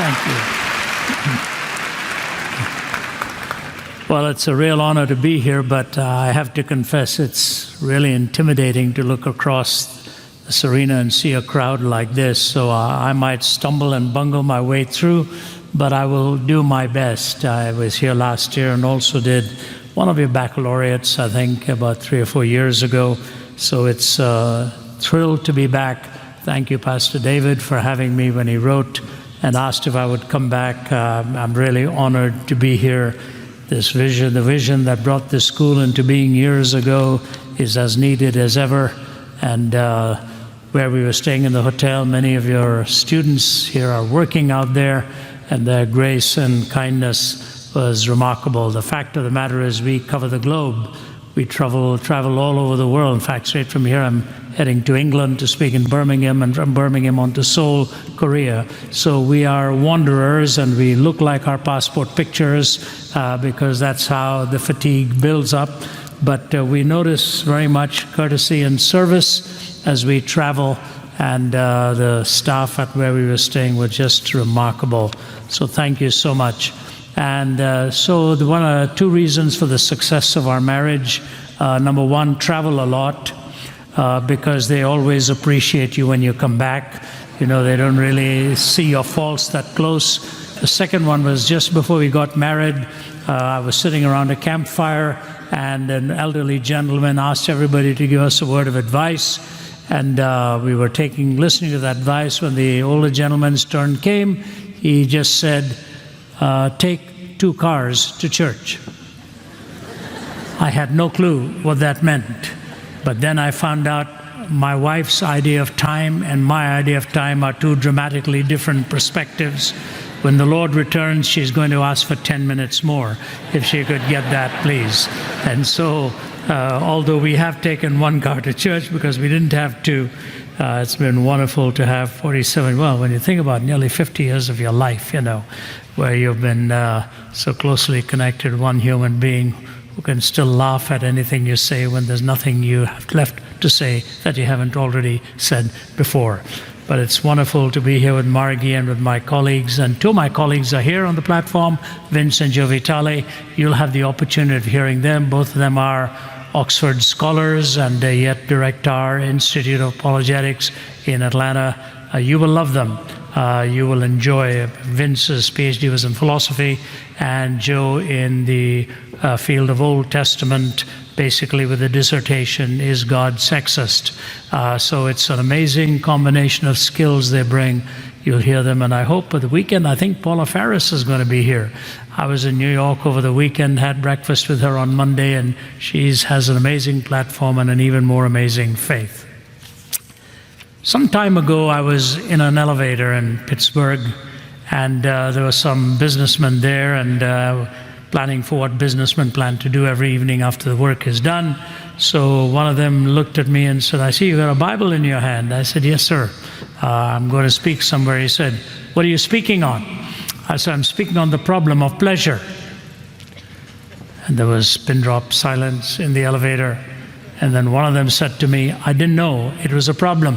Thank you. Well, it's a real honor to be here, but I have to confess it's really intimidating to look across this arena and see a crowd like this. So I might stumble and bungle my way through, but I will do my best. I was here last year and also did one of your baccalaureates, I think, about 3 or 4 years ago. So it's thrilled to be back. Thank you, Pastor David, for having me when he wrote and asked if I would come back. I'm really honored to be here. This vision, the vision that brought this school into being years ago, is as needed as ever. And where we were staying in the hotel, many of your students here are working out there, and their grace and kindness was remarkable. The fact of the matter is we cover the globe. We travel all over the world. In fact, straight from here, I'm heading to England to speak in Birmingham, and from Birmingham on to Seoul, Korea. So we are wanderers, and we look like our passport pictures because that's how the fatigue builds up. But we notice very much courtesy and service as we travel, and the staff at where we were staying were just remarkable. So thank you so much. And so two reasons for the success of our marriage. Number one, travel a lot because they always appreciate you when you come back. You know, they don't really see your faults that close. The second one was just before we got married, I was sitting around a campfire, and an elderly gentleman asked everybody to give us a word of advice. And we were listening to that advice. When the older gentleman's turn came, he just said, take 2 cars to church. I had no clue what that meant. But then I found out my wife's idea of time and my idea of time are 2 dramatically different perspectives. When the Lord returns, she's going to ask for 10 minutes more, if she could get that, please. And so, although we have taken 1 car to church because we didn't have to, it's been wonderful to have 47, well, when you think about nearly 50 years of your life, you know, where you've been so closely connected, one human being who can still laugh at anything you say when there's nothing you have left to say that you haven't already said before. But it's wonderful to be here with Margie and with my colleagues. And 2 of my colleagues are here on the platform, Vince and Joe Vitale. You'll have the opportunity of hearing them. Both of them are Oxford scholars, and they yet direct our Institute of Apologetics in Atlanta. You will love them. You will enjoy. Vince's PhD was in philosophy, and Joe in the field of Old Testament, basically with a dissertation, Is God Sexist? So it's an amazing combination of skills they bring. You'll hear them, and I hope at the weekend, I think Paula Ferris is going to be here. I was in New York over the weekend, had breakfast with her on Monday, and she has an amazing platform and an even more amazing faith. Some time ago, I was in an elevator in Pittsburgh, and there were some businessmen there, and planning for what businessmen plan to do every evening after the work is done. So one of them looked at me and said, I see you got a Bible in your hand. I said, yes, sir. I'm going to speak somewhere. He said, what are you speaking on? I said, I'm speaking on the problem of pleasure. And there was pin drop silence in the elevator. And then one of them said to me, I didn't know it was a problem.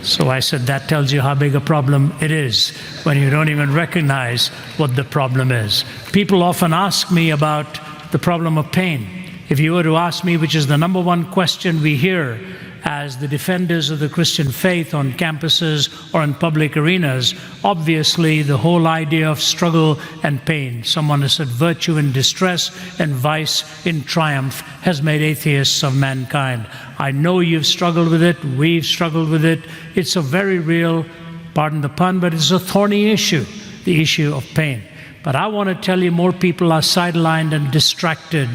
So I said, that tells you how big a problem it is when you don't even recognize what the problem is. People often ask me about the problem of pain. If you were to ask me, which is the number one question we hear as the defenders of the Christian faith on campuses or in public arenas, obviously the whole idea of struggle and pain. Someone has said virtue in distress and vice in triumph has made atheists of mankind. I know you've struggled with it, we've struggled with it. It's a very real, pardon the pun, but it's a thorny issue, the issue of pain. But I want to tell you, more people are sidelined and distracted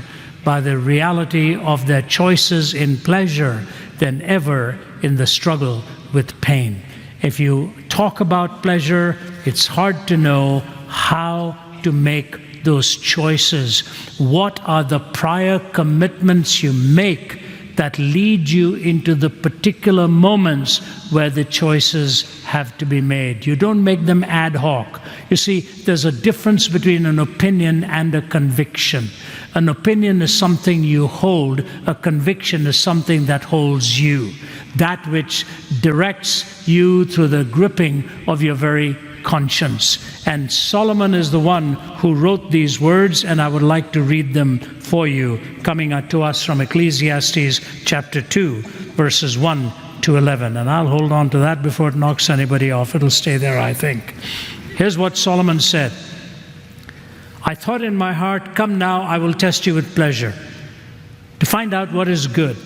by the reality of their choices in pleasure than ever in the struggle with pain. If you talk about pleasure, it's hard to know how to make those choices. What are the prior commitments you make that lead you into the particular moments where the choices have to be made? You don't make them ad hoc. You see, there's a difference between an opinion and a conviction. An opinion is something you hold. A conviction is something that holds you. That which directs you through the gripping of your very conscience. And Solomon is the one who wrote these words, and I would like to read them for you, coming to us from Ecclesiastes chapter 2, verses 1 to 11. And I'll hold on to that before it knocks anybody off. It'll stay there, I think. Here's what Solomon said. I thought in my heart, come now, I will test you with pleasure, to find out what is good.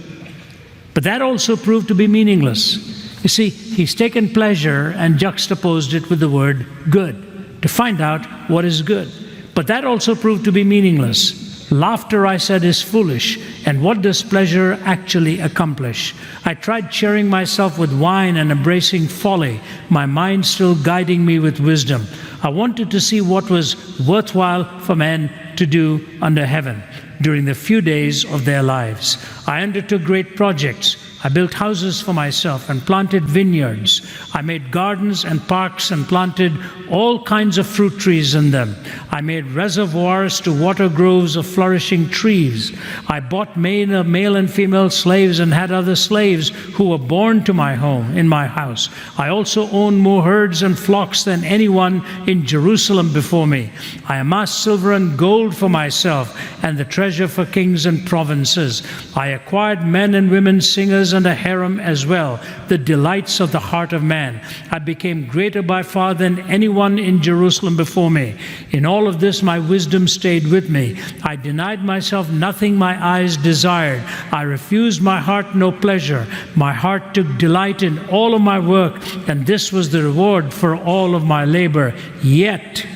But that also proved to be meaningless. You see, he's taken pleasure and juxtaposed it with the word good, to find out what is good. But that also proved to be meaningless. Laughter, I said, is foolish. And what does pleasure actually accomplish? I tried cheering myself with wine and embracing folly, my mind still guiding me with wisdom. I wanted to see what was worthwhile for men to do under heaven during the few days of their lives. I undertook great projects. I built houses for myself and planted vineyards. I made gardens and parks and planted all kinds of fruit trees in them. I made reservoirs to water groves of flourishing trees. I bought male and female slaves and had other slaves who were born to my home, in my house. I also owned more herds and flocks than anyone in Jerusalem before me. I amassed silver and gold for myself and the treasure for kings and provinces. I acquired men and women singers and a harem as well, the delights of the heart of man. I became greater by far than anyone in Jerusalem before me. In all of this, my wisdom stayed with me. I denied myself nothing my eyes desired. I refused my heart no pleasure. My heart took delight in all of my work, and this was the reward for all of my labor. Yet,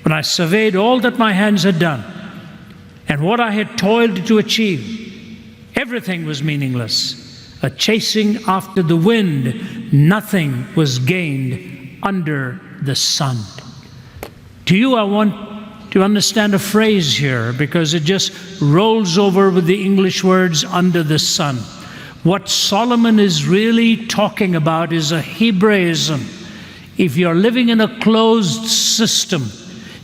when I surveyed all that my hands had done, and what I had toiled to achieve, everything was meaningless, a chasing after the wind. Nothing was gained under the sun. To you, I want to understand a phrase here, because it just rolls over with the English words under the sun. What Solomon is really talking about is a Hebraism. If you're living in a closed system,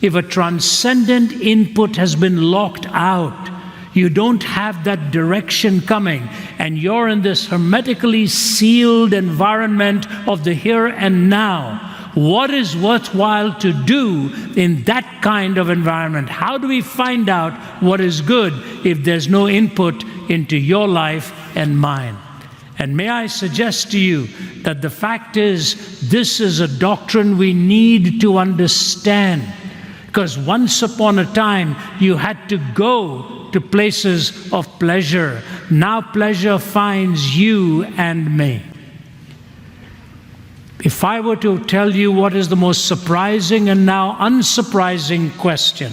if a transcendent input has been locked out, you don't have that direction coming, and you're in this hermetically sealed environment of the here and now. What is worthwhile to do in that kind of environment? How do we find out what is good if there's no input into your life and mine? And may I suggest to you that the fact is, this is a doctrine we need to understand. Because once upon a time, you had to go to places of pleasure. Now pleasure finds you and me. If I were to tell you what is the most surprising and now unsurprising question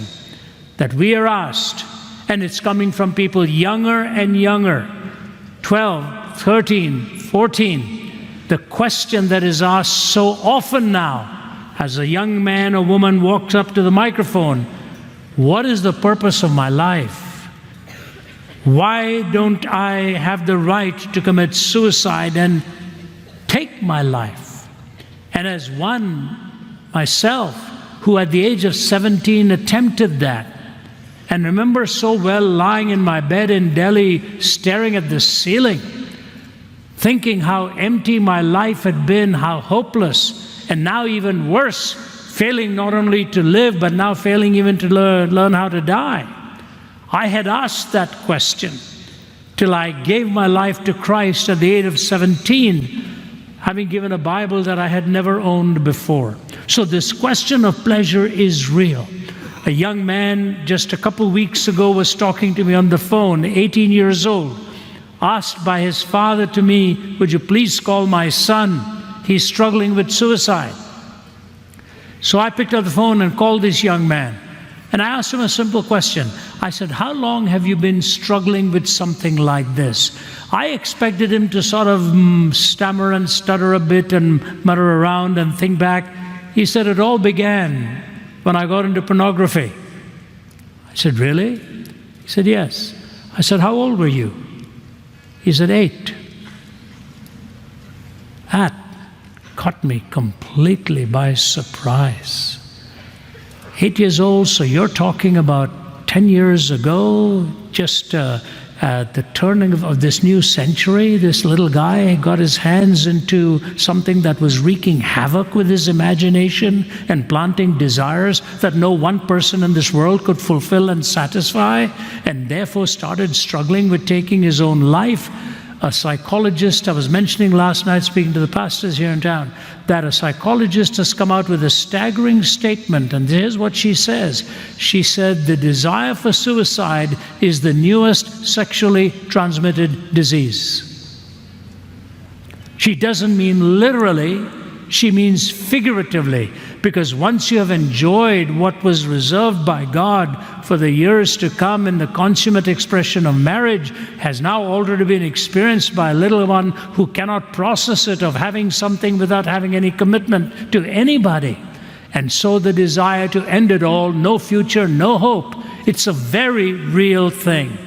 that we are asked, and it's coming from people younger and younger, 12, 13, 14, the question that is asked so often now, as a young man or woman walks up to the microphone, what is the purpose of my life? Why don't I have the right to commit suicide and take my life? And as one myself, who at the age of 17 attempted that, and remember so well lying in my bed in Delhi, staring at the ceiling, thinking how empty my life had been, how hopeless, and now even worse, failing not only to live, but now failing even to learn how to die. I had asked that question till I gave my life to Christ at the age of 17, having given a Bible that I had never owned before. So this question of pleasure is real. A young man just a couple weeks ago was talking to me on the phone, 18 years old, asked by his father to me, would you please call my son? He's struggling with suicide. So I picked up the phone and called this young man. And I asked him a simple question. I said, how long have you been struggling with something like this? I expected him to sort of stammer and stutter a bit and mutter around and think back. He said, it all began when I got into pornography. I said, really? He said, yes. I said, how old were you? He said, 8. That caught me completely by surprise. 8 years old, so you're talking about 10 years ago, just at at the turning of this new century, this little guy got his hands into something that was wreaking havoc with his imagination and planting desires that no one person in this world could fulfill and satisfy, and therefore started struggling with taking his own life. A psychologist, I was mentioning last night speaking to the pastors here in town, that a psychologist has come out with a staggering statement, and here's what she says. She said the desire for suicide is the newest sexually transmitted disease. She doesn't mean literally, she means figuratively, because once you have enjoyed what was reserved by God for the years to come in the consummate expression of marriage, has now already been experienced by a little one who cannot process it, of having something without having any commitment to anybody. And so the desire to end it all, no future, no hope, it's a very real thing.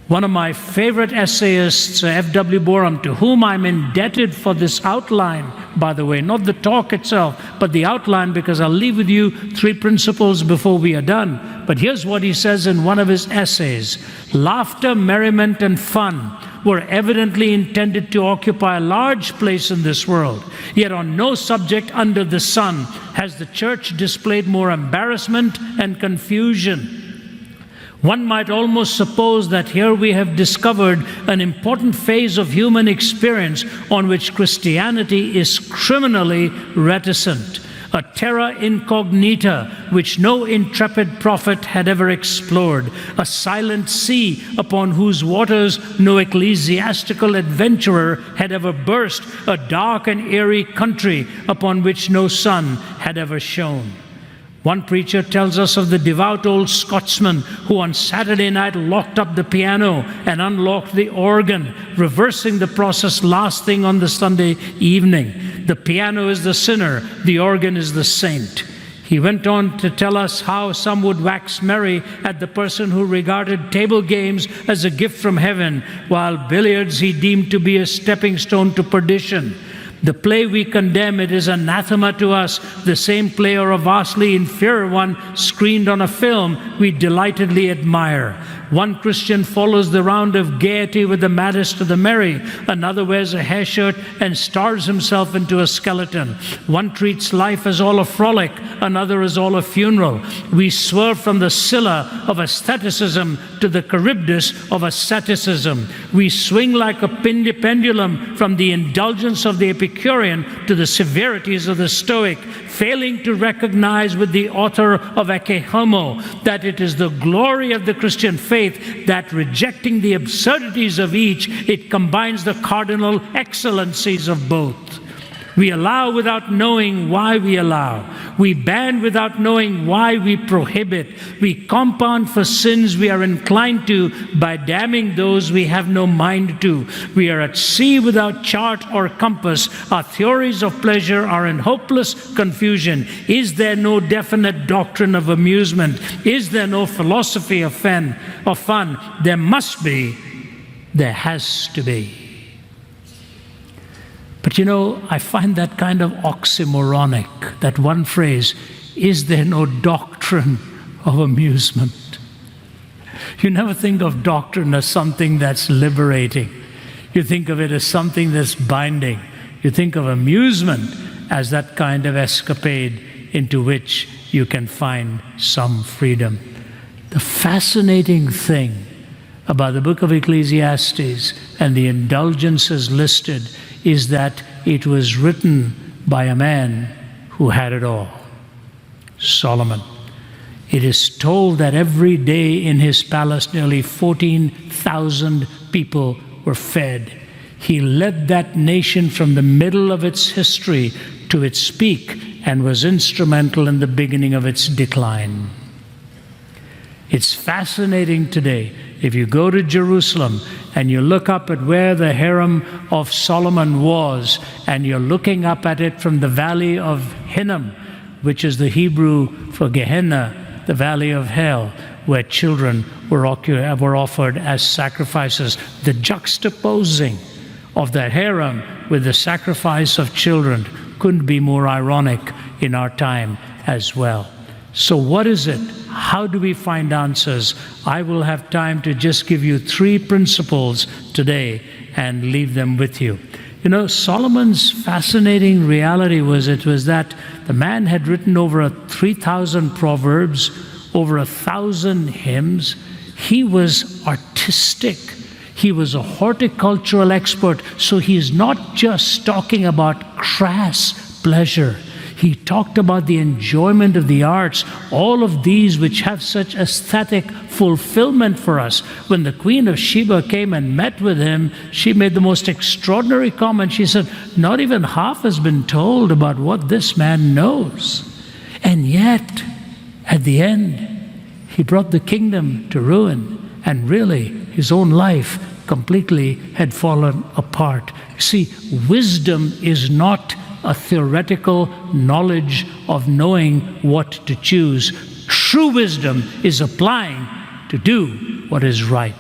One of my favorite essayists, F.W. Borum, to whom I'm indebted for this outline, by the way, not the talk itself, but the outline, because I'll leave with you 3 principles before we are done. But here's what he says in one of his essays. Laughter, merriment, and fun were evidently intended to occupy a large place in this world. Yet on no subject under the sun has the church displayed more embarrassment and confusion. One might almost suppose that here we have discovered an important phase of human experience on which Christianity is criminally reticent, a terra incognita which no intrepid prophet had ever explored, a silent sea upon whose waters no ecclesiastical adventurer had ever burst, a dark and airy country upon which no sun had ever shone. One preacher tells us of the devout old Scotsman who on Saturday night locked up the piano and unlocked the organ, reversing the process last thing on the Sunday evening. The piano is the sinner, the organ is the saint. He went on to tell us how some would wax merry at the person who regarded table games as a gift from heaven, while billiards he deemed to be a stepping stone to perdition. The play we condemn, it is anathema to us. The same play, or a vastly inferior one, screened on a film, we delightedly admire. One Christian follows the round of gaiety with the maddest of the merry. Another wears a hair shirt and stars himself into a skeleton. One treats life as all a frolic, another as all a funeral. We swerve from the Scylla of aestheticism to the Charybdis of asceticism. We swing like a pendulum from the indulgence of the Epicurean to the severities of the Stoic, failing to recognize with the author of Ecce Homo that it is the glory of the Christian faith that, rejecting the absurdities of each, it combines the cardinal excellencies of both. We allow without knowing why we allow. We ban without knowing why we prohibit. We compound for sins we are inclined to by damning those we have no mind to. We are at sea without chart or compass. Our theories of pleasure are in hopeless confusion. Is there no definite doctrine of amusement? Is there no philosophy of fun? There must be. There has to be. But you know, I find that kind of oxymoronic, that one phrase, is there no doctrine of amusement? You never think of doctrine as something that's liberating. You think of it as something that's binding. You think of amusement as that kind of escapade into which you can find some freedom. The fascinating thing about the book of Ecclesiastes and the indulgences listed is that it was written by a man who had it all, Solomon. It is told that every day in his palace nearly 14,000 people were fed. He led that nation from the middle of its history to its peak and was instrumental in the beginning of its decline. It's fascinating today. If you go to Jerusalem and you look up at where the harem of Solomon was, and you're looking up at it from the valley of Hinnom, which is the Hebrew for Gehenna, the valley of hell, where children were offered as sacrifices. The juxtaposing of the harem with the sacrifice of children couldn't be more ironic in our time as well. So what is it? How do we find answers? I will have time to just give you 3 principles today and leave them with you. You know, Solomon's fascinating reality was that the man had written over 3,000 proverbs, over 1,000 hymns. He was artistic. He was a horticultural expert. So he's not just talking about crass pleasure. He talked about the enjoyment of the arts, all of these which have such aesthetic fulfillment for us. When the Queen of Sheba came and met with him, she made the most extraordinary comment. She said, not even half has been told about what this man knows. And yet, at the end, he brought the kingdom to ruin, and really, his own life completely had fallen apart. See, wisdom is not a theoretical knowledge of knowing what to choose. True wisdom is applying to do what is right.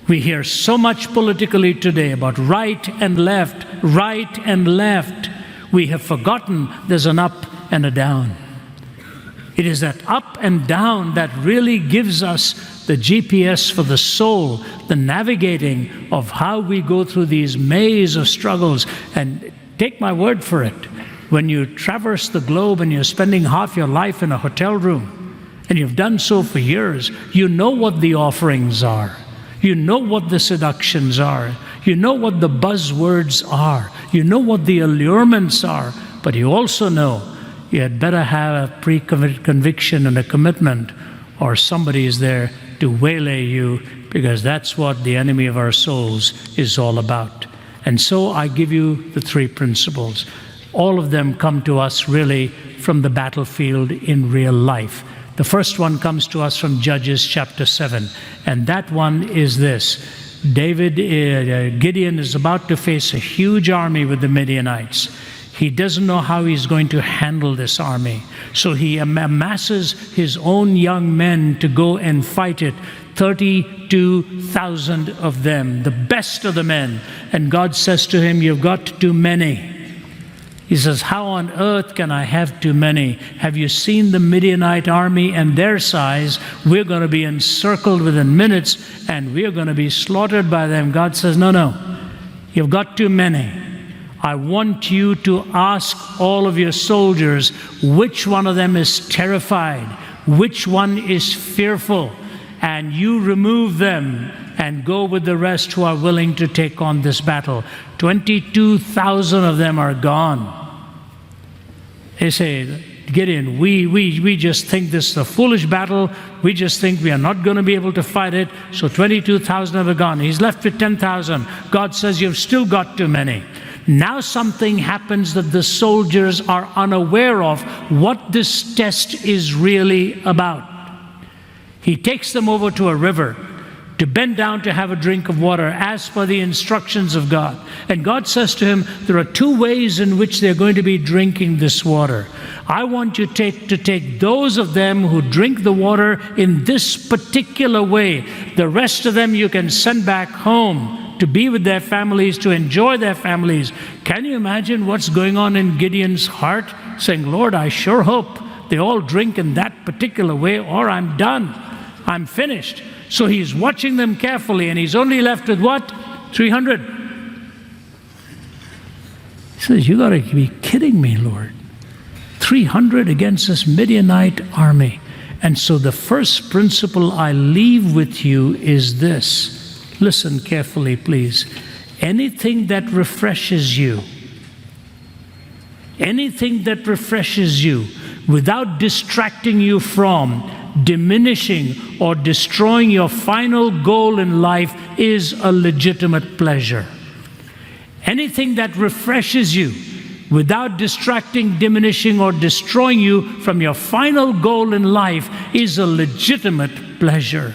We hear so much politically today about right and left, right and left. We have forgotten there's an up and a down. It is that up and down that really gives us the GPS for the soul, the navigating of how we go through these maze of struggles. And take my word for it, when you traverse the globe and you're spending half your life in a hotel room, and you've done so for years, you know what the offerings are. You know what the seductions are. You know what the buzzwords are. You know what the allurements are. But you also know you had better have a pre-conviction and a commitment, or somebody is there to waylay you, because that's what the enemy of our souls is all about. And so I give you the 3 principles. All of them come to us really from the battlefield in real life. The first one comes to us from Judges chapter 7, and that one is this. Gideon is about to face a huge army with the Midianites. He doesn't know how he's going to handle this army. So he amasses his own young men to go and fight it. 32,000 of them, the best of the men. And God says to him, you've got too many. He says, how on earth can I have too many? Have you seen the Midianite army and their size? We're going to be encircled within minutes, and we're going to be slaughtered by them. God says, no, you've got too many. I want you to ask all of your soldiers which one of them is terrified, which one is fearful, and you remove them and go with the rest who are willing to take on this battle. 22,000 of them are gone. They say, Gideon, we just think this is a foolish battle. We just think we are not going to be able to fight it. So 22,000 are gone. He's left with 10,000. God says, you've still got too many. Now something happens that the soldiers are unaware of, what this test is really about. He takes them over to a river to bend down to have a drink of water as per the instructions of God. And God says to him, there are 2 ways in which they're going to be drinking this water. I want you to take those of them who drink the water in this particular way. The rest of them you can send back home to be with their families, to enjoy their families. Can you imagine what's going on in Gideon's heart? Saying, Lord, I sure hope they all drink in that particular way, or I'm done. I'm finished. So he's watching them carefully, and he's only left with what? 300. He says, you got to be kidding me, Lord. 300 against this Midianite army. And so the first principle I leave with you is this. Listen carefully, please. Anything that refreshes you, without distracting you from, diminishing, or destroying your final goal in life is a legitimate pleasure. Anything that refreshes you, without distracting, diminishing, or destroying you from your final goal in life is a legitimate pleasure.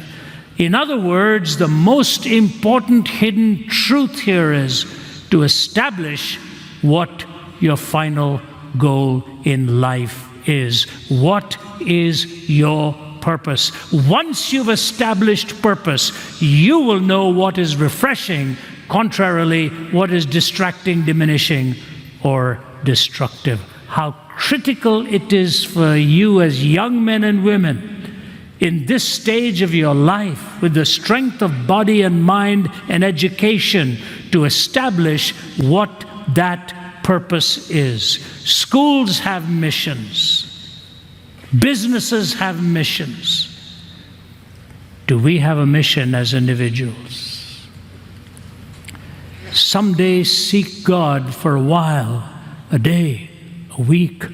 In other words, the most important hidden truth here is to establish what your final goal in life is. What is your purpose? Once you've established purpose, you will know what is refreshing, contrarily, what is distracting, diminishing, or destructive. how critical it is for you as young men and women in this stage of your life, with the strength of body and mind and education, to establish what that purpose is. Schools have missions. Businesses have missions. Do we have a mission as individuals? Someday seek God for a while, a day, a week,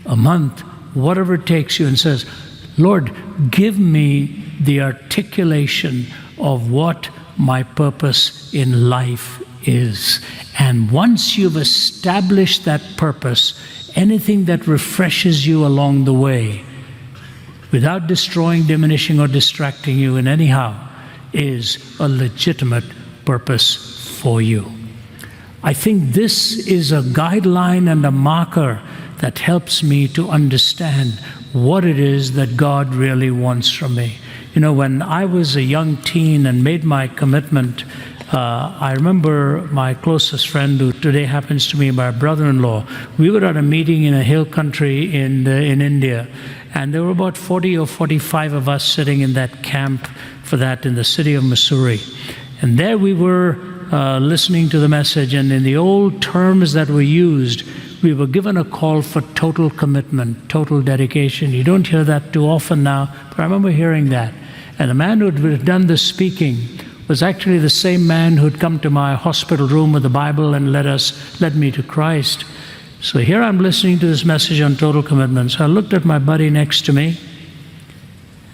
a month, whatever it takes you, and says, Lord, give me the articulation of what my purpose in life is. And once you've established that purpose, anything that refreshes you along the way, without destroying, diminishing, or distracting you in anyhow, is a legitimate purpose for you. I think this is a guideline and a marker that helps me to understand what it is that God really wants from me. You know, when I was a young teen and made my commitment, I remember my closest friend, who today happens to be my brother-in-law. We were at a meeting in a hill country in India, and there were about 40 or 45 of us sitting in that camp for that in the city of Missouri. And there we were listening to the message, and in the old terms that were used, we were given a call for total commitment, total dedication. You don't hear that too often now, but I remember hearing that. And the man who had done the speaking was actually the same man who had come to my hospital room with the Bible and led me to Christ. So here I'm listening to this message on total commitment. So I looked at my buddy next to me,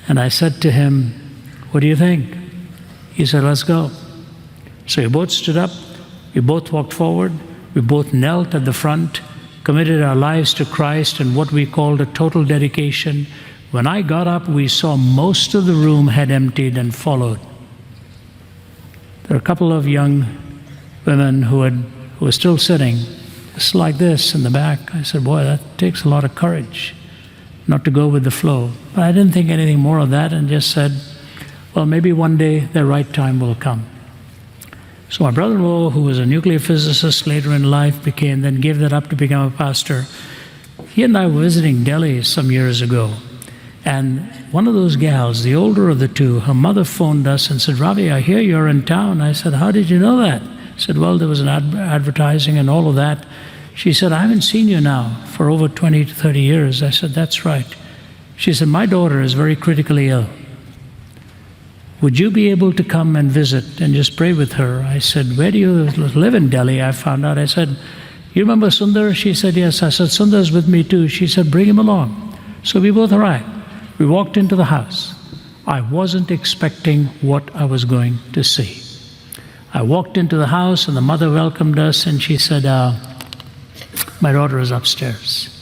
and I said to him, what do you think? He said, let's go. So we both stood up, we both walked forward, we both knelt at the front, committed our lives to Christ in what we called a total dedication. When I got up, we saw most of the room had emptied and followed. There were a couple of young women who were still sitting, just like this in the back. I said, boy, that takes a lot of courage not to go with the flow. But I didn't think anything more of that, and just said, well, maybe one day the right time will come. So my brother-in-law, who was a nuclear physicist later in life, then gave that up to become a pastor. He and I were visiting Delhi some years ago. And one of those gals, the older of the two, her mother phoned us and said, Ravi, I hear you're in town. I said, how did you know that? I said, well, there was an advertising and all of that. She said, I haven't seen you now for over 20 to 30 years. I said, that's right. She said, my daughter is very critically ill. Would you be able to come and visit and just pray with her? I said, where do you live in Delhi? I found out. I said, you remember Sundar? She said, yes. I said, Sundar's with me too. She said, bring him along. So we both arrived. We walked into the house. I wasn't expecting what I was going to see. I walked into the house, and the mother welcomed us, and she said, my daughter is upstairs.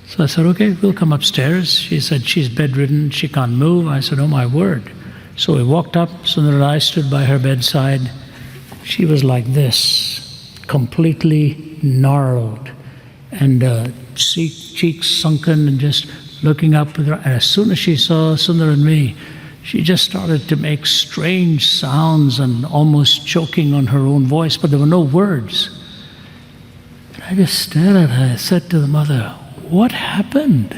So I said, okay, we'll come upstairs. She said, she's bedridden, she can't move. I said, oh my word. So we walked up, Sundar and I stood by her bedside. She was like this, completely gnarled, and cheeks sunken, and just looking up with her. And as soon as she saw Sundar and me, she just started to make strange sounds and almost choking on her own voice, but there were no words. And I just stared at her. I said to the mother, what happened?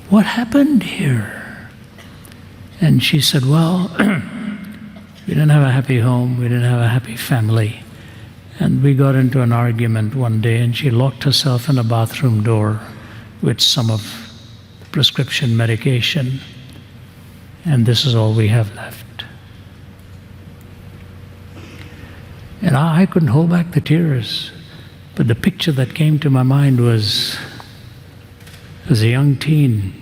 What happened here? And she said, well, we didn't have a happy home, we didn't have a happy family. And we got into an argument one day, and she locked herself in a bathroom door with some of the prescription medication. And this is all we have left. And I couldn't hold back the tears. But the picture that came to my mind was, as a young teen,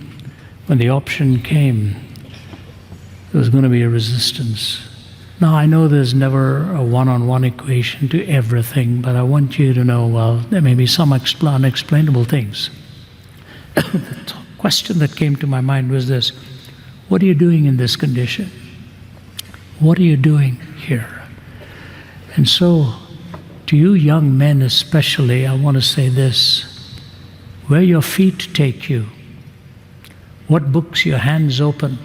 when the option came, there was going to be a resistance. Now, I know there's never a one-on-one equation to everything, but I want you to know, well, there may be some unexplainable things. The question that came to my mind was this: what are you doing in this condition? What are you doing here? And so, to you young men especially, I want to say this: where your feet take you, what books your hands open,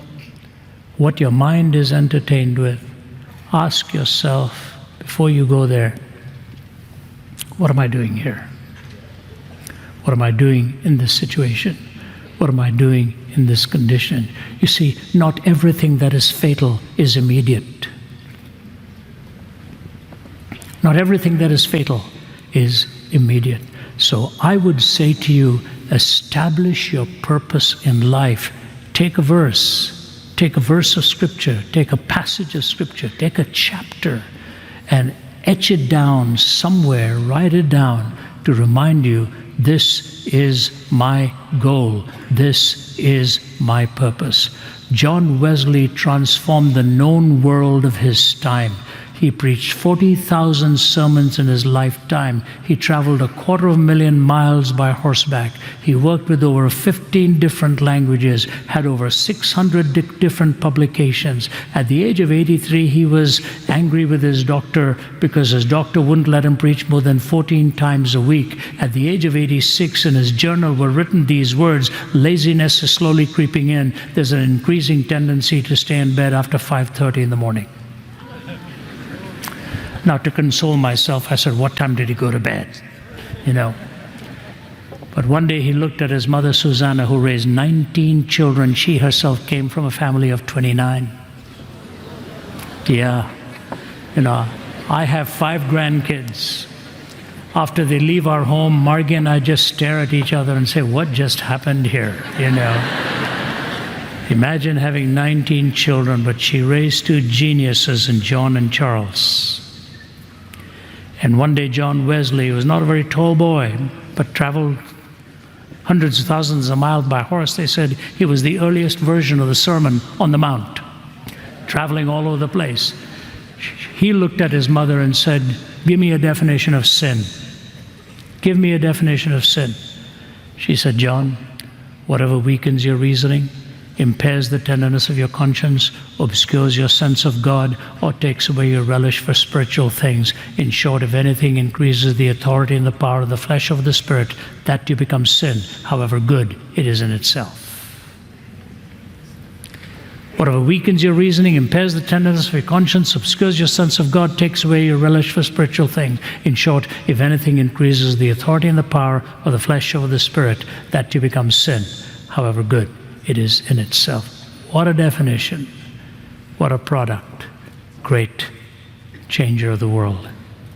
what your mind is entertained with, ask yourself before you go there, what am I doing here? What am I doing in this situation? What am I doing in this condition? You see, not everything that is fatal is immediate. Not everything that is fatal is immediate. So I would say to you, establish your purpose in life. Take a verse of Scripture, take a passage of Scripture, take a chapter, and etch it down somewhere, write it down to remind you, this is my goal, this is my purpose. John Wesley transformed the known world of his time. He preached 40,000 sermons in his lifetime. He traveled 250,000 miles by horseback. He worked with over 15 different languages, had over 600 different publications. At the age of 83, he was angry with his doctor because his doctor wouldn't let him preach more than 14 times a week. At the age of 86, in his journal were written these words, laziness is slowly creeping in. There's an increasing tendency to stay in bed after 5:30 in the morning. Now, to console myself, I said, what time did he go to bed? But one day he looked at his mother, Susanna, who raised 19 children. She herself came from a family of 29. Yeah. I have 5 grandkids. After they leave our home, Margie and I just stare at each other and say, what just happened here? Imagine having 19 children, but she raised 2 geniuses in John and Charles. And one day John Wesley was not a very tall boy, but traveled hundreds of thousands of miles by horse. They said he was the earliest version of the Sermon on the Mount, traveling all over the place. He looked at his mother and said, give me a definition of sin. Give me a definition of sin. She said, John, whatever weakens your reasoning, impairs the tenderness of your conscience, obscures your sense of God, or takes away your relish for spiritual things. In short, if anything increases the authority and the power of the flesh over the spirit, that you become sin, however good it is in itself. Whatever weakens your reasoning, impairs the tenderness of your conscience, obscures your sense of God, takes away your relish for spiritual things. In short, if anything increases the authority and the power of the flesh over the spirit, that you become sin, however good it is in itself. What a definition. What a product. Great changer of the world.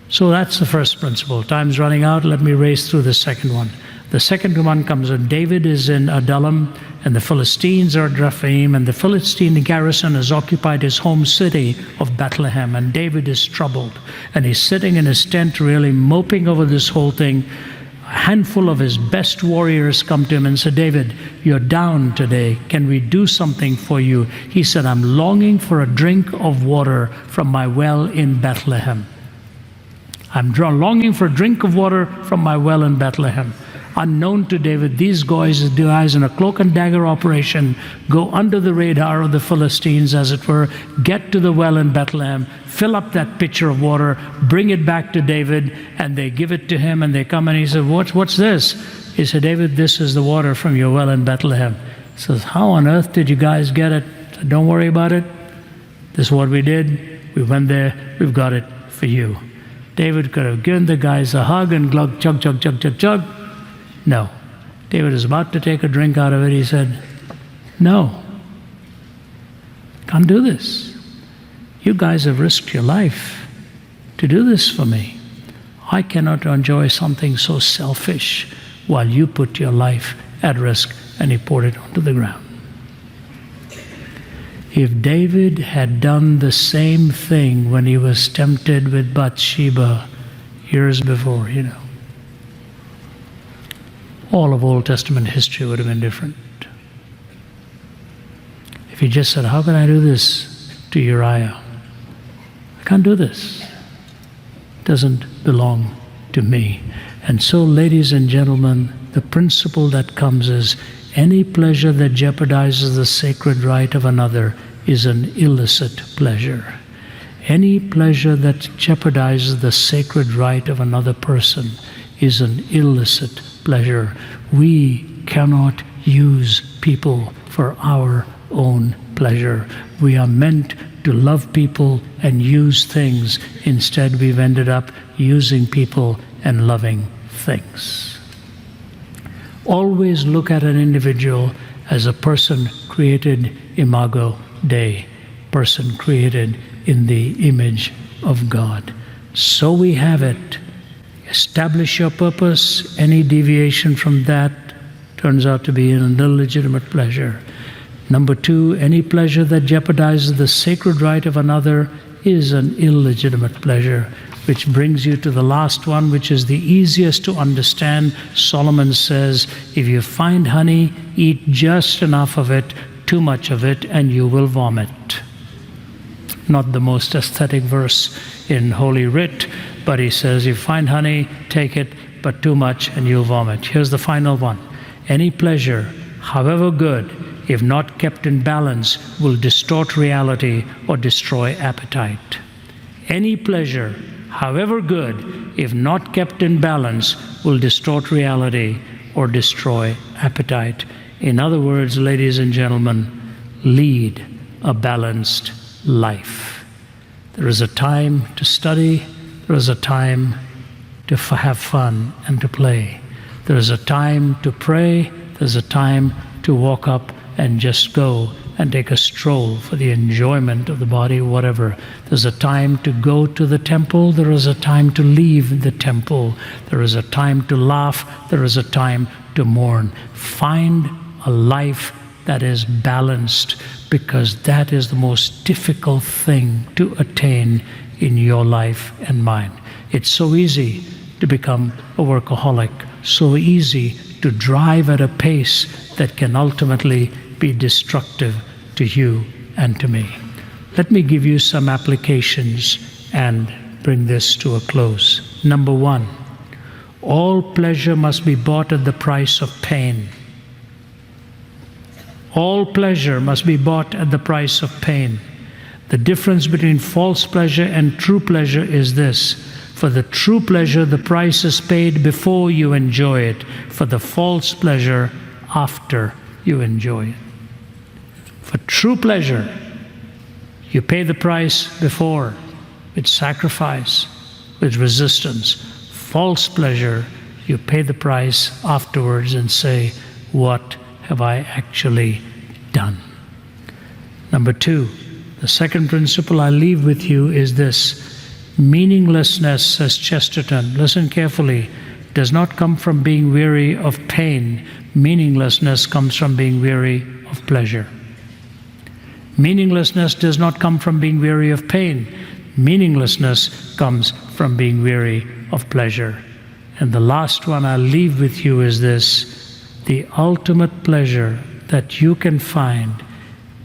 So that's the first principle. Time's running out. Let me race through the second one. The second one comes when David is in Adullam, and the Philistines are at Rephaim, and the Philistine garrison has occupied his home city of Bethlehem, and David is troubled. And he's sitting in his tent really moping over this whole thing. A handful of his best warriors come to him and said, David, you're down today. Can we do something for you? He said, I'm longing for a drink of water from my well in Bethlehem. I'm longing for a drink of water from my well in Bethlehem. Unknown to David, these guys in a cloak and dagger operation go under the radar of the Philistines, as it were, get to the well in Bethlehem, fill up that pitcher of water, bring it back to David, and they give it to him, and they come and he said, what's this? He said, David, this is the water from your well in Bethlehem. He says, how on earth did you guys get it? I said, don't worry about it. This is what we did. We went there. We've got it for you. David could have given the guys a hug and glug, chug, chug, chug, chug, chug. No. David is about to take a drink out of it. He said, no, can't do this. You guys have risked your life to do this for me. I cannot enjoy something so selfish while you put your life at risk. And he poured it onto the ground. If David had done the same thing when he was tempted with Bathsheba years before, all of Old Testament history would have been different. If he just said, how can I do this to Uriah? I can't do this. It doesn't belong to me. And so, ladies and gentlemen, the principle that comes is any pleasure that jeopardizes the sacred right of another is an illicit pleasure. Any pleasure that jeopardizes the sacred right of another person is an illicit pleasure. We cannot use people for our own pleasure. We are meant to love people and use things. Instead, we've ended up using people and loving things. Always look at an individual as a person created imago Dei, person created in the image of God. So we have it. Establish your purpose. Any deviation from that turns out to be an illegitimate pleasure. Number 2, any pleasure that jeopardizes the sacred right of another is an illegitimate pleasure, which brings you to the last one, which is the easiest to understand. Solomon says, if you find honey, eat just enough of it, too much of it, and you will vomit. Not the most aesthetic verse in Holy Writ, but he says, you find honey, take it, but too much, and you'll vomit. Here's the final one. Any pleasure, however good, if not kept in balance, will distort reality or destroy appetite. Any pleasure, however good, if not kept in balance, will distort reality or destroy appetite. In other words, ladies and gentlemen, lead a balanced life. There is a time to study, there is a time to have fun and to play. There is a time to pray, there's a time to walk up and just go and take a stroll for the enjoyment of the body, whatever. There's a time to go to the temple, there is a time to leave the temple. There is a time to laugh, there is a time to mourn. Find a life that is balanced, because that is the most difficult thing to attain in your life and mine. It's so easy to become a workaholic, so easy to drive at a pace that can ultimately be destructive to you and to me. Let me give you some applications and bring this to a close. Number 1, all pleasure must be bought at the price of pain. All pleasure must be bought at the price of pain. The difference between false pleasure and true pleasure is this: for the true pleasure, the price is paid before you enjoy it. For the false pleasure, after you enjoy it. For true pleasure, you pay the price before, with sacrifice, with resistance. False pleasure, you pay the price afterwards and say, what have I actually done? Number 2, the second principle I leave with you is this: meaninglessness, says Chesterton, listen carefully, does not come from being weary of pain. Meaninglessness comes from being weary of pleasure. Meaninglessness does not come from being weary of pain. Meaninglessness comes from being weary of pleasure. And the last one I'll leave with you is this: the ultimate pleasure that you can find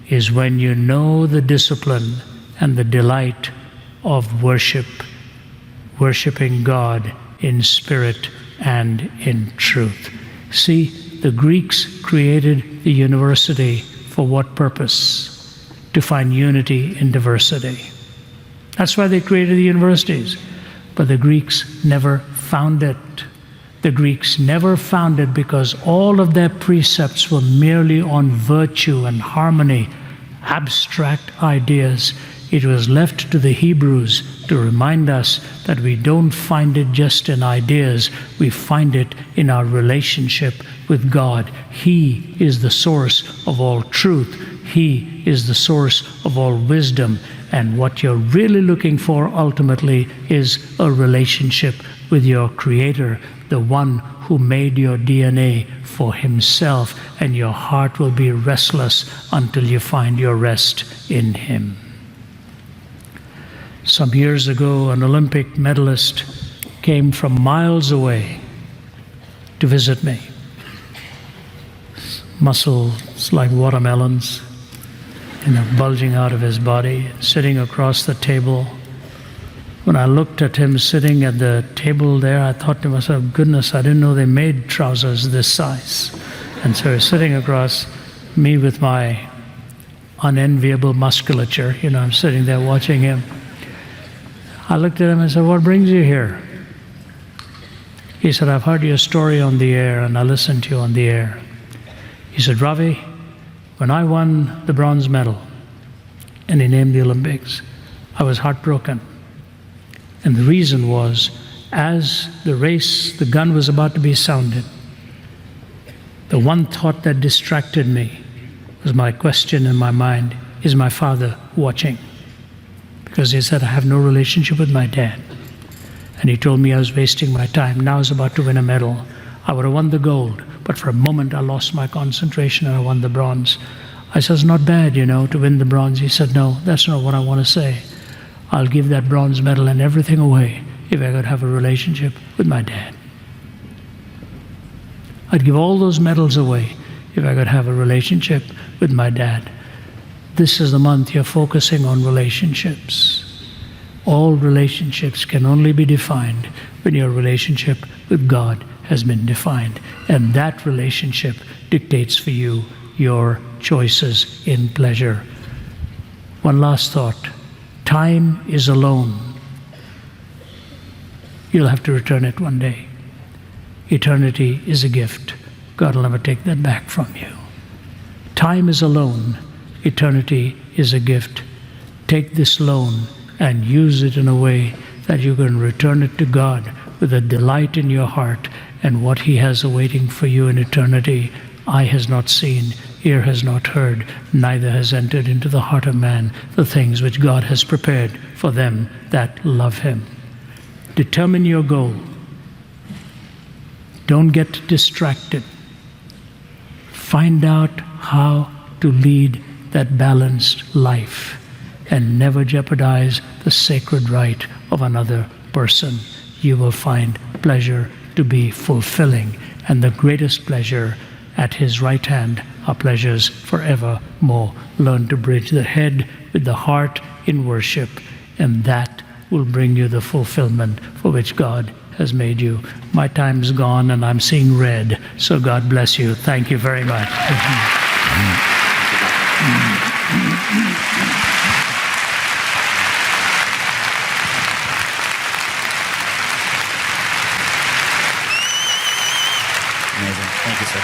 is when you know the discipline and the delight of worshiping God in spirit and in truth. See, the Greeks created the university for what purpose? To find unity in diversity. That's why they created the universities. But the Greeks never found it. The Greeks never found it because all of their precepts were merely on virtue and harmony, abstract ideas. It was left to the Hebrews to remind us that we don't find it just in ideas, we find it in our relationship with God. He is the source of all truth. He is the source of all wisdom. And what you're really looking for ultimately is a relationship with your Creator, the one who made your DNA for Himself, and your heart will be restless until you find your rest in Him. Some years ago, an Olympic medalist came from miles away to visit me. Muscles like watermelons, bulging out of his body, sitting across the table. When I looked at him sitting at the table there, I thought to myself, goodness, I didn't know they made trousers this size. And so he's sitting across me with my unenviable musculature. I'm sitting there watching him. I looked at him and said, what brings you here? He said, I've heard your story on the air and I listened to you on the air. He said, Ravi, when I won the bronze medal, and he named the Olympics, I was heartbroken. And the reason was, as the gun was about to be sounded, The one thought that distracted me was my question in my mind, is my father watching? Because he said, I have no relationship with my dad. And he told me I was wasting my time. Now I was about to win a medal. I would have won the gold, but for a moment I lost my concentration and I won the bronze. I said, it's not bad, to win the bronze. He said, no, that's not what I want to say. I'll give that bronze medal and everything away if I could have a relationship with my dad. I'd give all those medals away if I could have a relationship with my dad. This is the month you're focusing on relationships. All relationships can only be defined when your relationship with God has been defined. And that relationship dictates for you your choices in pleasure. One last thought. Time is a loan. You'll have to return it one day. Eternity is a gift. God will never take that back from you. Time is a loan. Eternity is a gift. Take this loan and use it in a way that you can return it to God with a delight in your heart, and what He has awaiting for you in eternity, eye has not seen, ear has not heard, neither has entered into the heart of man the things which God has prepared for them that love Him. Determine your goal. Don't get distracted. Find out how to lead that balanced life and never jeopardize the sacred right of another person. You will find pleasure to be fulfilling, and the greatest pleasure at His right hand are pleasures forevermore. Learn to bridge the head with the heart in worship, and that will bring you the fulfillment for which God has made you. My time's gone and I'm seeing red, so God bless you. Thank you very much. Amazing. Thank you, sir.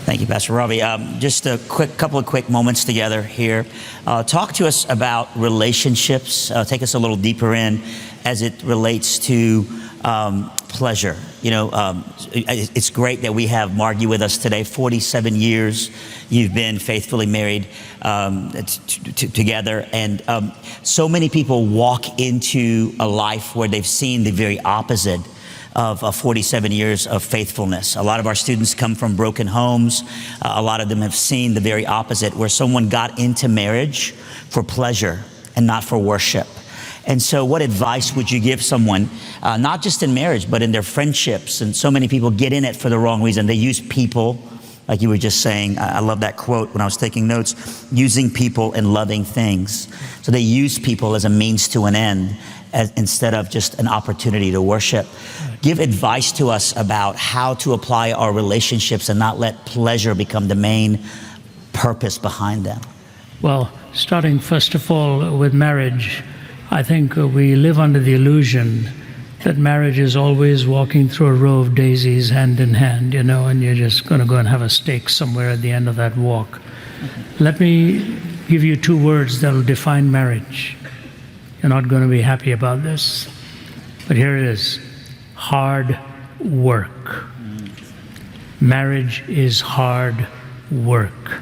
Thank you, Pastor Ravi. Just a couple of quick moments together here. Talk to us about relationships. Take us a little deeper in as it relates to pleasure. It's great that we have Margie with us today. 47 years you've been faithfully married together, and so many people walk into a life where they've seen the very opposite of 47 years of faithfulness. A lot of our students come from broken homes. A lot of them have seen the very opposite, where someone got into marriage for pleasure and not for worship. And so what advice would you give someone, not just in marriage, but in their friendships? And so many people get in it for the wrong reason. They use people, like you were just saying. I love that quote when I was taking notes, using people and loving things. So they use people as a means to an end, instead of just an opportunity to worship. Give advice to us about how to apply our relationships and not let pleasure become the main purpose behind them. Well, starting first of all with marriage, I think we live under the illusion that marriage is always walking through a row of daisies hand in hand, and you're just going to go and have a steak somewhere at the end of that walk. Let me give you two words that will define marriage. You're not going to be happy about this, but here it is. Hard work. Marriage is hard work.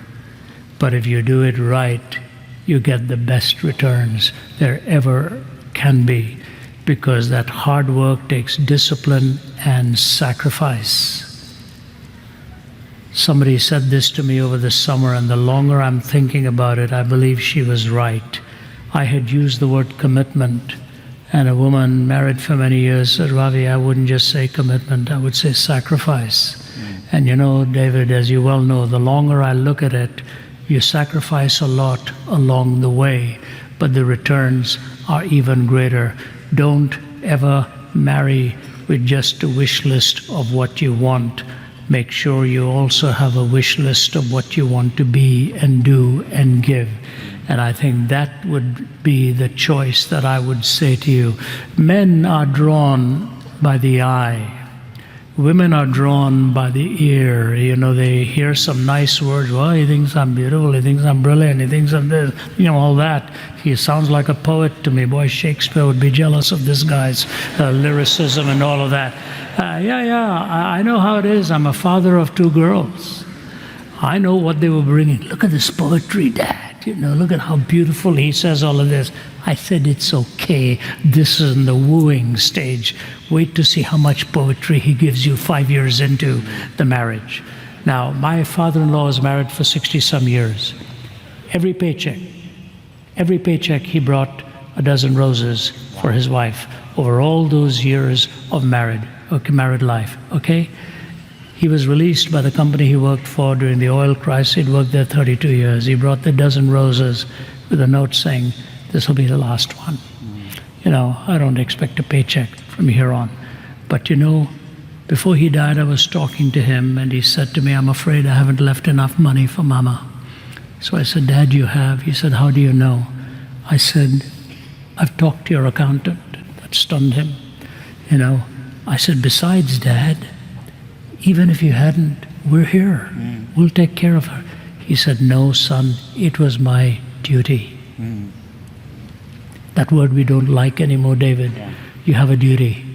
But if you do it right, you get the best returns there ever can be, because that hard work takes discipline and sacrifice. Somebody said this to me over the summer, and the longer I'm thinking about it, I believe she was right. I had used the word commitment, and a woman married for many years said, Ravi, I wouldn't just say commitment, I would say sacrifice. And David, as you well know, the longer I look at it, you sacrifice a lot along the way, but the returns are even greater. Don't ever marry with just a wish list of what you want. Make sure you also have a wish list of what you want to be and do and give. And I think that would be the choice that I would say to you. Men are drawn by the eye. Women are drawn by the ear. You know, they hear some nice words. Well, he thinks I'm beautiful, he thinks I'm brilliant, he thinks I'm this, you know, all that. He sounds like a poet to me. Boy, Shakespeare would be jealous of this guy's lyricism and all of that. I know how it is. I'm a father of 2 girls. I know what they were bringing. Look at this poetry, Dad. You know, look at how beautiful he says all of this. I said, it's okay. This is in the wooing stage. Wait to see how much poetry he gives you 5 years into the marriage. Now, my father-in-law was married for 60-some years. Every paycheck, he brought a dozen roses for his wife over all those years of married life, okay? He was released by the company he worked for during the oil crisis. He'd worked there 32 years. He brought the dozen roses with a note saying, this will be the last one. You know, I don't expect a paycheck from here on. But you know, before he died, I was talking to him, and he said to me, I'm afraid I haven't left enough money for Mama. So I said, Dad, you have? He said, how do you know? I said, I've talked to your accountant. That stunned him. You know, I said, besides, Dad, even if you hadn't, we're here. We'll take care of her. He said, no, son, it was my duty. That word we don't like anymore, David. Yeah. You have a duty.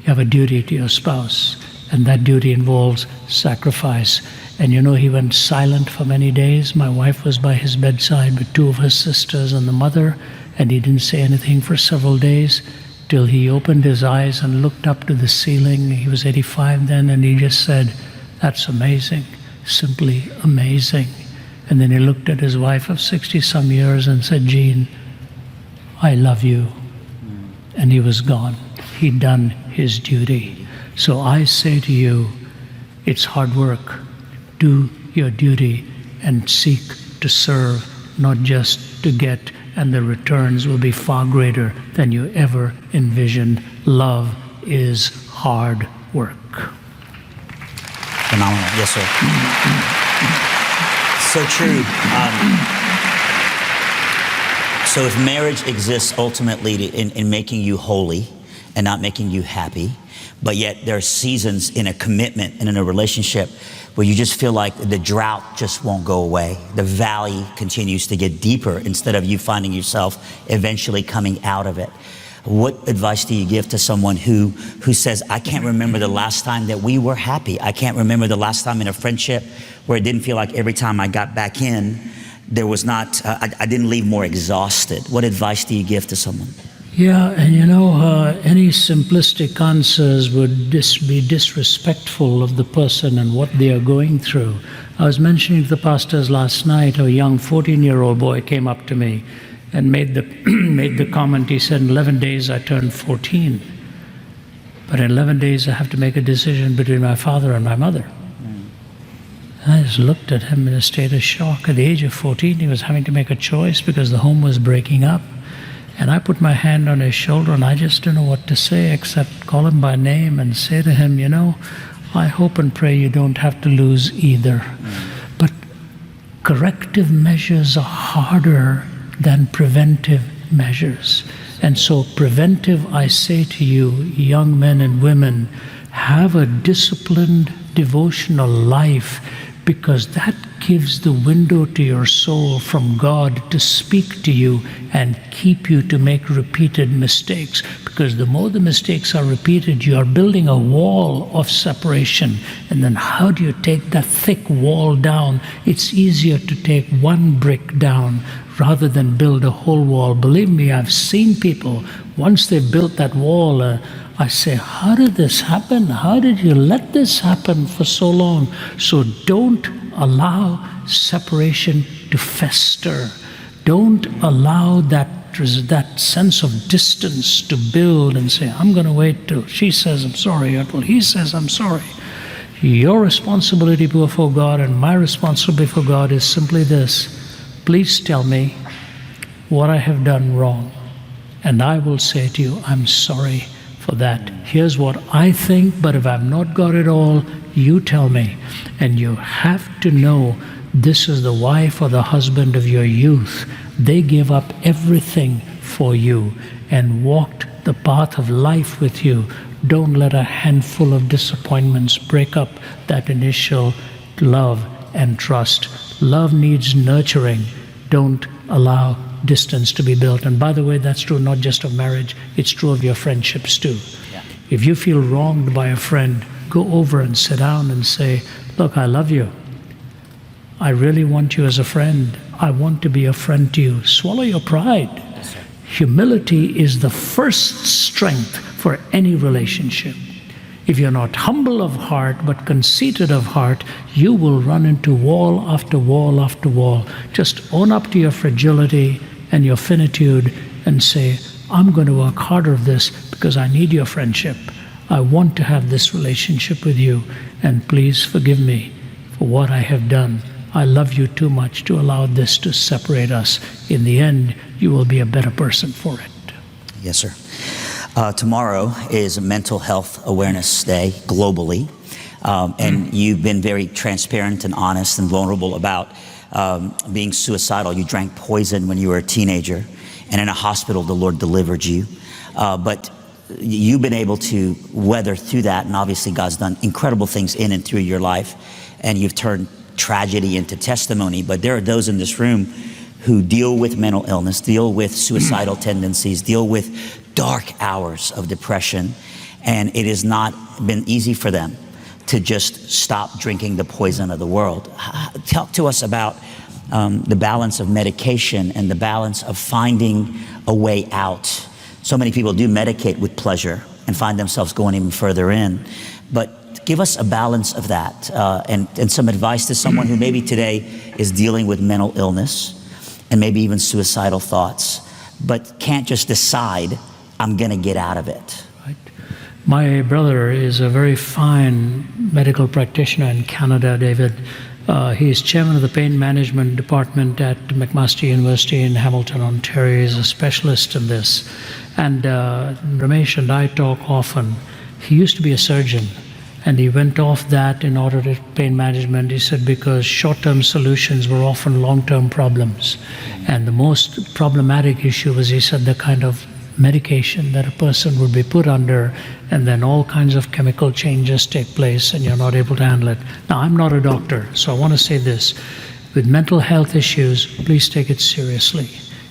You have a duty to your spouse, and that duty involves sacrifice. And you know, he went silent for many days. My wife was by his bedside with 2 of her sisters and the mother, and he didn't say anything for several days, till he opened his eyes and looked up to the ceiling. He was 85 then, and he just said, that's amazing, simply amazing. And then he looked at his wife of 60-some years and said, Jean, I love you. And he was gone. He'd done his duty. So I say to you, it's hard work. Do your duty and seek to serve, not just to get, and the returns will be far greater than you ever envisioned. Love is hard work. Phenomenal. Yes, sir. So true. So if marriage exists ultimately in making you holy and not making you happy, but yet there are seasons in a commitment and in a relationship where you just feel like the drought just won't go away. The valley continues to get deeper instead of you finding yourself eventually coming out of it. What advice do you give to someone who says, I can't remember the last time that we were happy. I can't remember the last time in a friendship where it didn't feel like every time I got back in, there was not, I didn't leave more exhausted. What advice do you give to someone? Yeah, and you know, any simplistic answers would be disrespectful of the person and what they are going through. I was mentioning to the pastors last night, a young 14-year-old boy came up to me and made the comment. He said, in 11 days I turned 14. But in 11 days I have to make a decision between my father and my mother. And I just looked at him in a state of shock. At the age of 14, he was having to make a choice because the home was breaking up. And I put my hand on his shoulder, and I just didn't know what to say except call him by name and say to him, you know, I hope and pray you don't have to lose either. But corrective measures are harder than preventive measures. And so preventive, I say to you, young men and women, have a disciplined devotional life, because that gives the window to your soul from God to speak to you and keep you to make repeated mistakes. Because the more the mistakes are repeated, you are building a wall of separation. And then how do you take that thick wall down? It's easier to take one brick down rather than build a whole wall. Believe me, I've seen people, once they've built that wall, I say, how did this happen? How did you let this happen for so long? So don't allow separation to fester. Don't allow that sense of distance to build and say, I'm going to wait till she says I'm sorry, or till he says I'm sorry. Your responsibility before God and my responsibility before God is simply this. Please tell me what I have done wrong, and I will say to you, I'm sorry for that. Here's what I think, but if I've not got it all, you tell me. And you have to know this is the wife or the husband of your youth. They give up everything for you and walked the path of life with you. Don't let a handful of disappointments break up that initial love and trust. Love needs nurturing. Don't allow distance to be built. And by the way, that's true not just of marriage, it's true of your friendships too. Yeah. If you feel wronged by a friend, go over and sit down and say, look, I love you. I really want you as a friend. I want to be a friend to you. Swallow your pride. Yes, sir. Humility is the first strength for any relationship. If you're not humble of heart but conceited of heart, you will run into wall after wall after wall. Just own up to your fragility and your finitude and say, I'm going to work harder of this because I need your friendship. I want to have this relationship with you, and please forgive me for what I have done. I love you too much to allow this to separate us. In the end, you will be a better person for it. Yes, sir. Tomorrow is Mental Health Awareness Day globally, and you've been very transparent and honest and vulnerable about being suicidal. You drank poison when you were a teenager, and in a hospital the Lord delivered you. But you've been able to weather through that, and obviously God's done incredible things in and through your life, and you've turned tragedy into testimony. But there are those in this room who deal with mental illness, deal with suicidal tendencies, deal with dark hours of depression, and it has not been easy for them to just stop drinking the poison of the world. Talk to us about the balance of medication and the balance of finding a way out. So many people do medicate with pleasure and find themselves going even further in, but give us a balance of that and some advice to someone who maybe today is dealing with mental illness and maybe even suicidal thoughts, but can't just decide, I'm going to get out of it. Right. My brother is a very fine medical practitioner in Canada, David. He is chairman of the pain management department at McMaster University in Hamilton, Ontario. He's a specialist in this. And Ramesh and I talk often. He used to be a surgeon, and he went off that in order to pain management. He said because short-term solutions were often long-term problems. And the most problematic issue was, he said, the kind of medication that a person would be put under, and then all kinds of chemical changes take place and you're not able to handle it. Now, I'm not a doctor, so I want to say this. With mental health issues, please take it seriously.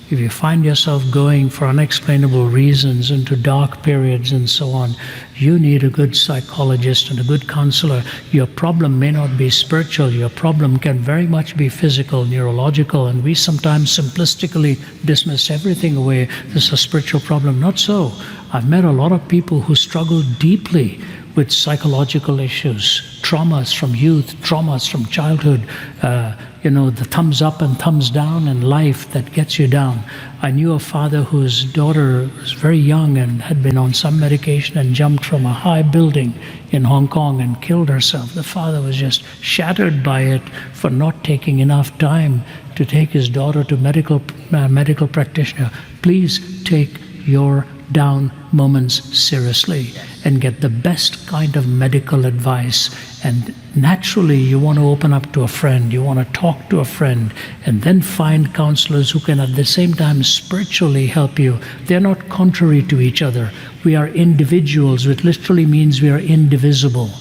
If you find yourself going for unexplainable reasons into dark periods and so on, you need a good psychologist and a good counselor. Your problem may not be spiritual. Your problem can very much be physical, neurological, and we sometimes simplistically dismiss everything away. This is a spiritual problem. Not so. I've met a lot of people who struggle deeply with psychological issues, traumas from youth, traumas from childhood, the thumbs up and thumbs down in life that gets you down. I knew a father whose daughter was very young and had been on some medication and jumped from a high building in Hong Kong and killed herself. The father was just shattered by it for not taking enough time to take his daughter to medical practitioner. Please take your down moments seriously and get the best kind of medical advice. And naturally, you want to open up to a friend, you want to talk to a friend, and then find counselors who can at the same time spiritually help you. They're not contrary to each other. We are individuals, which literally means we are indivisible.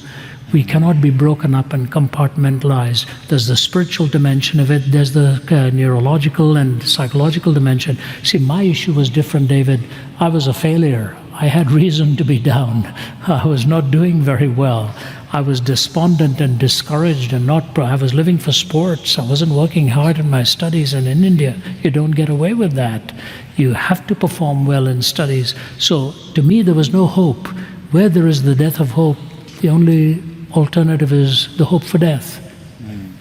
We cannot be broken up and compartmentalized. There's the spiritual dimension of it, there's the neurological and psychological dimension. See, my issue was different, David. I was a failure. I had reason to be down. I was not doing very well. I was despondent and discouraged and I was living for sports. I wasn't working hard in my studies, and in India, you don't get away with that. You have to perform well in studies. So to me, there was no hope. Where there is the death of hope, the only alternative is the hope for death.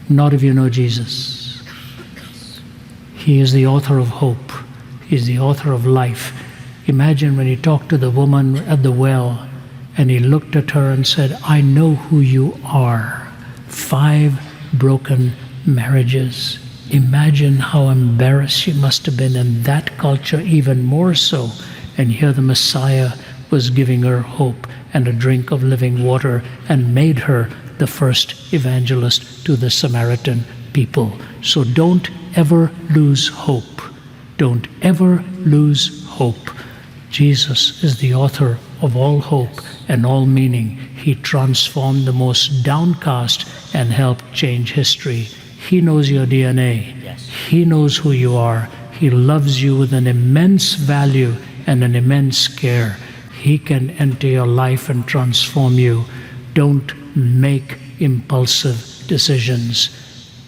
Not if you know Jesus. He is the author of hope. He is the author of life. Imagine when he talked to the woman at the well and he looked at her and said, I know who you are. 5 broken marriages. Imagine how embarrassed she must have been in that culture, even more so. And here the Messiah was giving her hope and a drink of living water and made her the first evangelist to the Samaritan people. So don't ever lose hope. Don't ever lose hope. Jesus is the author of all hope and all meaning. He transformed the most downcast and helped change history. He knows your DNA. Yes. He knows who you are. He loves you with an immense value and an immense care. He can enter your life and transform you. Don't make impulsive decisions.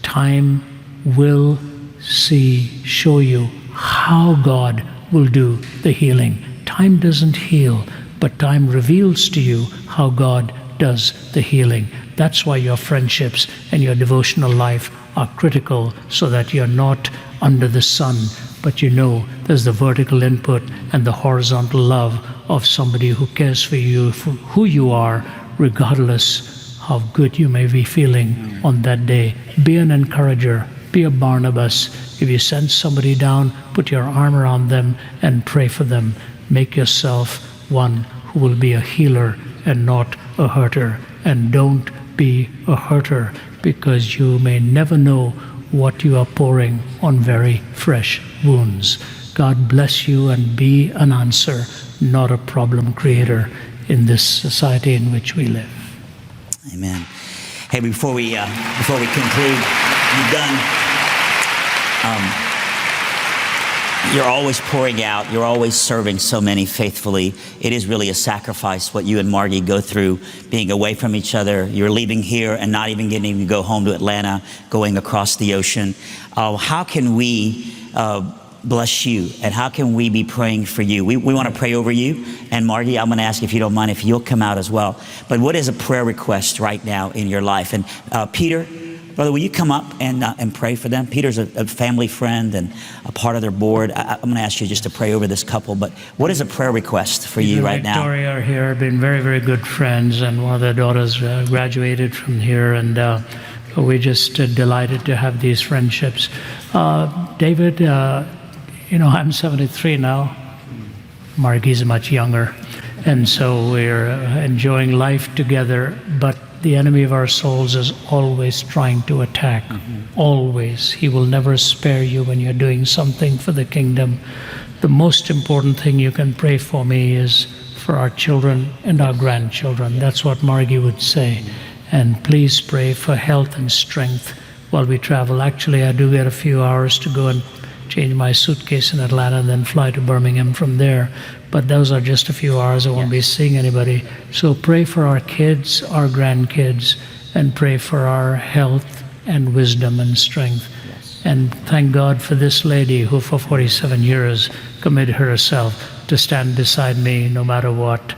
Time will show you how God will do the healing. Time doesn't heal, but time reveals to you how God does the healing. That's why your friendships and your devotional life are critical, so that you're not under the sun, but you know there's the vertical input and the horizontal love of somebody who cares for you, for who you are, regardless how good you may be feeling on that day. Be an encourager. Be a Barnabas. If you sense somebody down, put your arm around them and pray for them. Make yourself one who will be a healer and not a hurter. And don't be a hurter, because you may never know what you are pouring on very fresh wounds. God bless you, and be an answer, not a problem creator in this society in which we live. Amen. Hey, before we conclude, you've done. You're always pouring out. You're always serving so many faithfully. It is really a sacrifice what you and Margie go through, being away from each other. You're leaving here and not even getting to go home to Atlanta, going across the ocean. How can we bless you, and how can we be praying for you? We want to pray over you. And Margie, I'm going to ask, if you don't mind, if you'll come out as well. But what is a prayer request right now in your life? And Peter, brother, will you come up and pray for them? Peter's a family friend and a part of their board. I'm going to ask you just to pray over this couple. But what is a prayer request for you right now? Victoria are here, have been very, very good friends, and one of their daughters graduated from here, and we're just delighted to have these friendships. David, I'm 73 now. Margie's much younger, and so we're enjoying life together, but the enemy of our souls is always trying to attack. Always. He will never spare you when you're doing something for the kingdom. The most important thing you can pray for me is for our children and our grandchildren. That's what Margie would say. And please pray for health and strength while we travel. Actually, I do get a few hours to go and change my suitcase in Atlanta and then fly to Birmingham from there. But those are just a few hours. I won't be seeing anybody. So pray for our kids, our grandkids, and pray for our health and wisdom and strength. And thank God for this lady who for 47 years committed herself to stand beside me no matter what.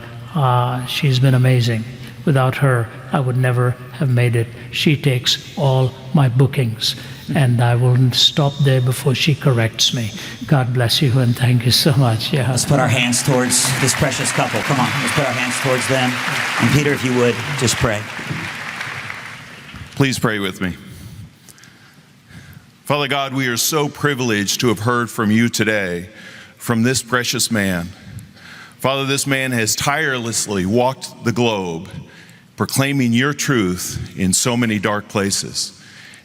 She's been amazing. Without her, I would never have made it. She takes all my bookings, and I will stop there before she corrects me. God bless you, and thank you so much. Yeah. Let's put our hands towards this precious couple. Come on, let's put our hands towards them. And Peter, if you would, just pray. Please pray with me. Father God, we are so privileged to have heard from you today, from this precious man. Father, this man has tirelessly walked the globe, proclaiming your truth in so many dark places.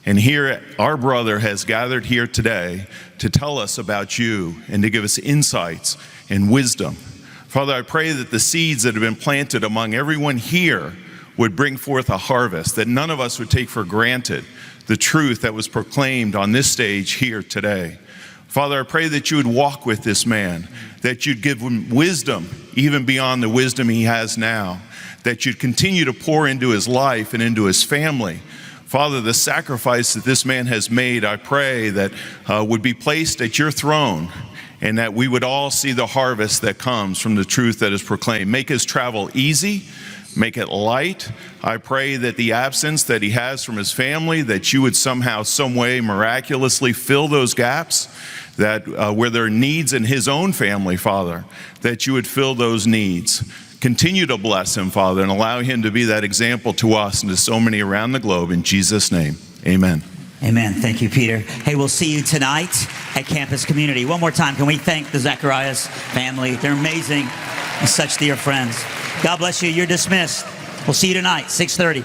And here, our brother has gathered here today to tell us about you and to give us insights and wisdom. Father, I pray that the seeds that have been planted among everyone here would bring forth a harvest, that none of us would take for granted the truth that was proclaimed on this stage here today. Father, I pray that you would walk with this man, that you'd give him wisdom even beyond the wisdom he has now, that you'd continue to pour into his life and into his family. Father, the sacrifice that this man has made, I pray that would be placed at your throne, and that we would all see the harvest that comes from the truth that is proclaimed. Make his travel easy, make it light. I pray that the absence that he has from his family, that you would somehow, some way, miraculously fill those gaps, that where there are needs in his own family, Father, that you would fill those needs. Continue to bless him, Father, and allow him to be that example to us and to so many around the globe. In Jesus' name, amen. Amen. Thank you, Peter. Hey, we'll see you tonight at Campus Community. One more time, can we thank the Zacharias family? They're amazing and such dear friends. God bless you. You're dismissed. We'll see you tonight, 6:30.